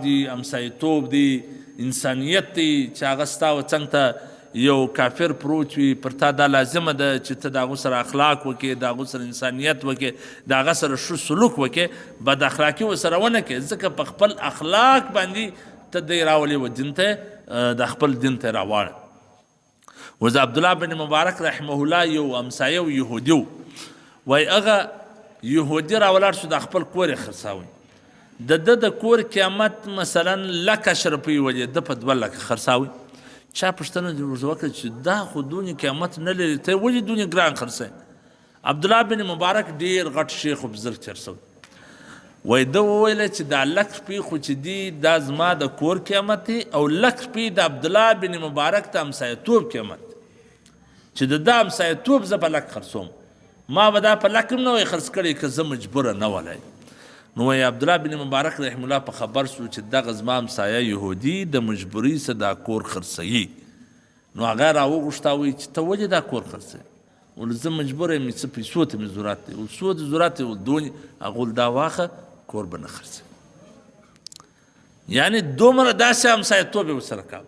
دي همسایتوب دی انسانیت دی چې هغه ستا و څنګ ته یو کافر پروت وي پر تا دا لازمه ده چې ته د هغو سره اخلاق وکړې د هغو سره انسانیت وکړې د هغه سره ښه سلوک وکړې بد اخلاقي ورسره ونه کړې ځکه په خپل اخلاق باندې ته دی راولې و دین ته د خپل دین ته راواړه. وز عبدالله بن مبارک رحمه الله یو همسایه و یهودي و وایي هغه یهودي راولاړ شو د خپل کور یې خرڅاوی د کور قیمت مثلا 1,00,000 روپۍ ولې ده په 2,00,000 خرڅاوي. چا پوښتنه ورته وکړه چې دا خو دونې قیمت نه لري ته ولې دونې ګران خرڅوې؟ عبدالله بن مبارک ډېر غټ شیخ و بزرګ تېر شوی وایي ده وویله چې دا 1,00,000 روپۍ خو چې دي دا زما د کور قیمت دی او 1,00,000 روپۍ د عبدالله بن مبارک د همسایه‌توب قیمت چې د ده همسایه‌توب زه په 1,00,000 خرڅوم ما به دا په 1,00,000 هم نه وای خرڅ کړی که زه مجبوره نه ولی. نو وایي عبدالله بن مبارک رحم الله په خبر شو چې دغه زما همسایه یهودي د مجبورۍ څخه دا کور خرڅوي. نو هغه راوغوښته وایي چې ته ولې دا کور خرڅوې؟ ول زه مجبوره یم څه پیسو ته مې ضرورت دی. ول څو د ضرورت دی؟ ول دونې هغه ول دا واخه کور به نه خرڅوي. یعنې دومره داسې همسایه‌توب یې ورسره کاوه.